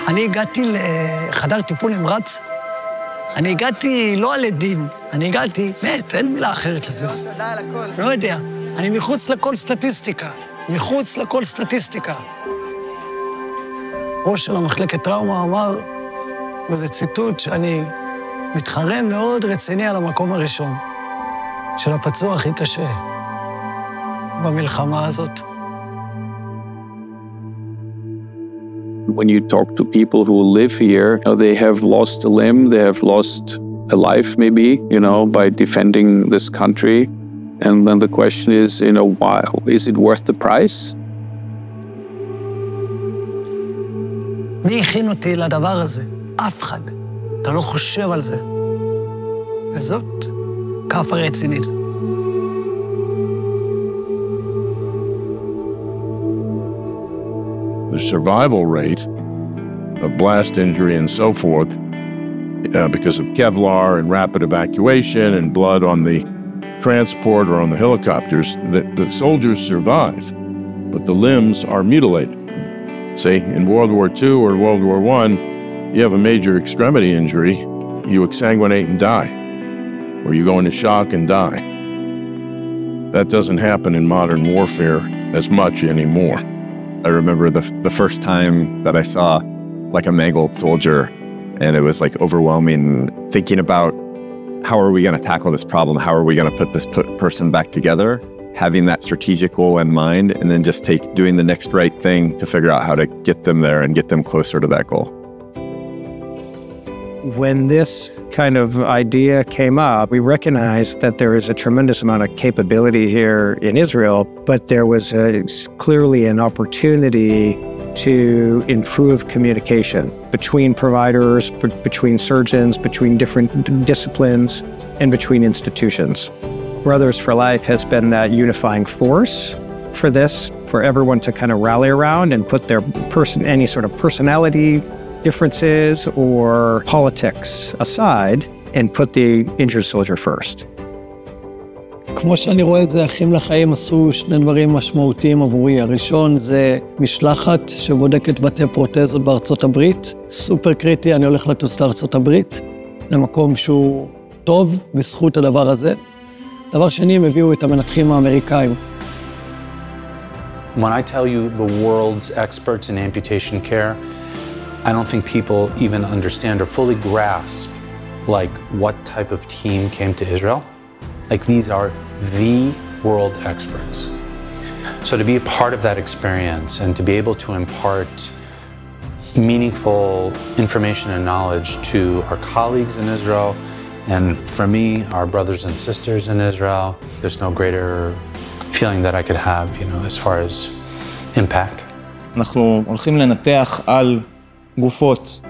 אני הגעתי לחדר טיפול נמרץ. אני הגעתי לא על עדים, אני הגעתי, מת, אין מילה אחרת לזה. תודה על הכל. לא יודע, אני מחוץ לכל סטטיסטיקה. מחוץ לכל סטטיסטיקה. ראש של המחלקת טראומה אמר, וזה ציטוט שאני מתחרם מאוד רציני על המקום הראשון, של הפצוע הכי קשה במלחמה הזאת. When you talk to people who live here, they have lost a limb, they have lost a life maybe, by defending this country. And then the question is, why? Is it worth the price? מי הכין אותי לדבר הזה? אף אחד. אתה לא חושב על זה. וזאת כאפה רצינית. The survival rate of blast injury and so forth, because of Kevlar and rapid evacuation and blood on the transport or on the helicopters, the soldiers survive, but the limbs are mutilated. Say, in World War II or World War I, you have a major extremity injury, you exsanguinate and die, or you go into shock and die. That doesn't happen in modern warfare as much anymore. I remember the first time that I saw like a mangled soldier, and it was like overwhelming, thinking about how are we going to tackle this problem? How are we going to put this person back together? Having that strategic goal in mind, and then just doing the next right thing to figure out how to get them there and get them closer to that goal. When this kind of idea came up, we recognized that there is a tremendous amount of capability here in Israel, but there was clearly an opportunity to improve communication between providers, between surgeons, between different disciplines, and between institutions. Brothers for Life has been that unifying force for this, for everyone to kind of rally around and put their any sort of personality differences or politics aside and put the injured soldier first. כמו שאני רואה את זה, אחים לחיים עשו שני דברים משמעותיים עבורי. הראשון זה משלחת שבודקת בתי פרוטזות בארצות הברית. סופר קריטי, אני הולך לטוס לארצות הברית, למקום שהוא טוב בזכות הדבר הזה. דבר שני, הם הביאו את המנתחים האמריקאים. When I tell you the world's experts in amputation care, I don't think people even understand or fully grasp what type of team came to Israel. These are the world experts. So to be a part of that experience and to be able to impart meaningful information and knowledge to our colleagues in Israel, and for me, our brothers and sisters in Israel, there's no greater feeling that I could have, as far as impact. אנחנו הולכים לנתח על גופות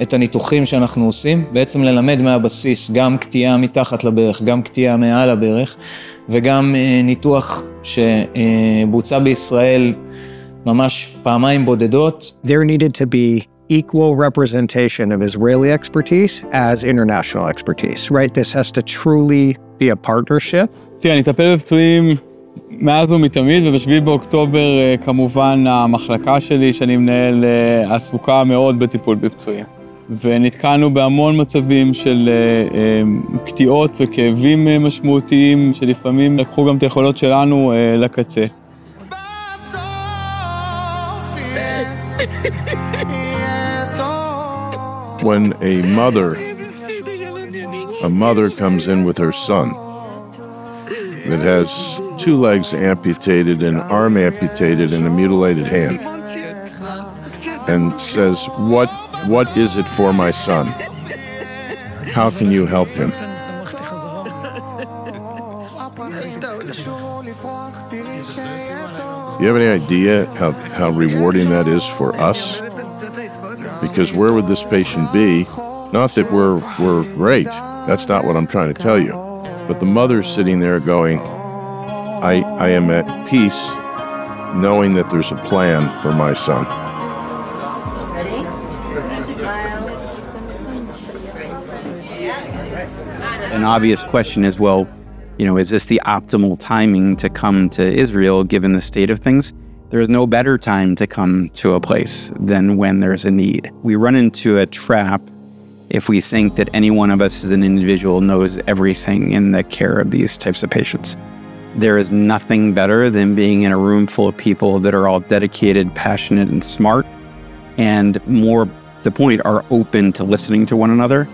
את הניתוחים שאנחנו עושים, בעצם ללמד מהבסיס גם קטיעה מתחת לברך, גם קטיעה מעל הברך, וגם ניתוח שבוצע בישראל ממש פעמיים בודדות. There needed to be equal representation of Israeli expertise as international expertise, right? This has to truly be a partnership. תראה, אני אטפל בפצועים מאז ומתמיד, וב7 באוקטובר כמובן המחלקה שלי שאני מנהל עסוקה מאוד בטיפול בפצועים. ונתקענו בהמון מצבים של קטיעות וכאבים משמעותיים, שלפעמים לקחו גם את היכולות שלנו לקצה. When a mother comes in with her son that has 2 legs amputated, an arm amputated, and a mutilated hand, and says, what is it for my son? How can you help him? Do you have any idea how rewarding that is for us? Because where would this patient be? Not that we're great. That's not what I'm trying to tell you. But the mother's sitting there going, I am at peace knowing that there's a plan for my son. An obvious question is, well, is this the optimal timing to come to Israel given the state of things? There's no better time to come to a place than when there's a need. We run into a trap if we think that any one of us as an individual knows everything in the care of these types of patients. There is nothing better than being in a room full of people that are all dedicated, passionate, and smart, and more to the point, are open to listening to one another.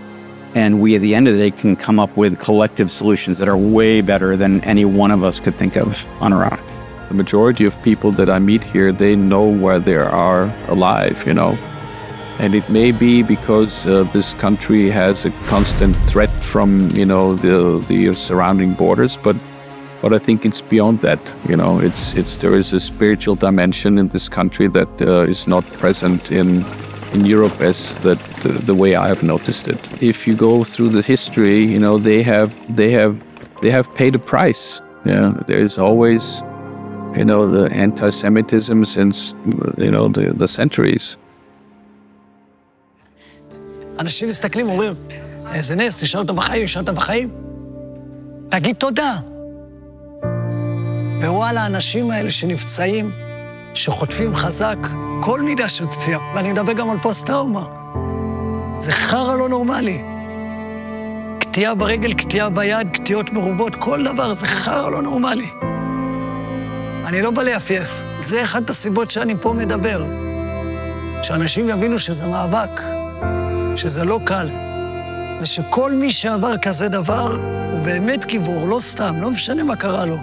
And we, at the end of the day, can come up with collective solutions that are way better than any one of us could think of on our own. The majority of people that I meet here, they know where they are alive, you know. And it may be because this country has a constant threat from, you know, the surrounding borders, but I think it's beyond that, you know. There is a spiritual dimension in this country that is not present in Europe as the way I have noticed it. If you go through the history, you know, they have paid a price. Yeah, there's always, you know, the anti-Semitism since, you know, the centuries. אנשים מסתכלים ואומרים, איזה נס, נשארת בחיים. תגיד תודה. ווואלה, האנשים האלה שנפצעים, שחוטפים חזק, כל מידה של פציעה, ואני מדבר גם על פוסט-טראומה. זה חרא לא נורמלי. קטיעה ברגל, קטיעה ביד, קטיעות מרובות, כל דבר, זה חרא לא נורמלי. אני לא בא ליפייף. זה אחת הסיבות שאני פה מדבר. שאנשים יבינו שזה מאבק, שזה לא קל, ושכל מי שעבר כזה דבר הוא באמת גיבור, לא סתם, לא משנה מה קרה לו.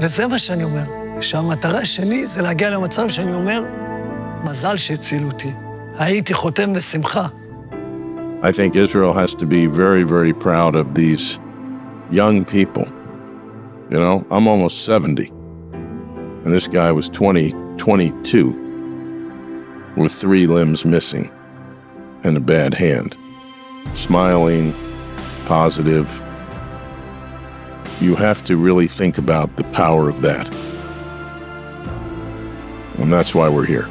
וזה מה שאני אומר, שהמטרה שלי זה להגיע למצב שאני אומר, מזל שהצילו אותי. הייתי חותם בשמחה. I think Israel has to be very, very proud of these young people. You know, I'm almost 70, and this guy was 22, with 3 limbs missing and a bad hand. Smiling, positive. You have to really think about the power of that. And that's why we're here.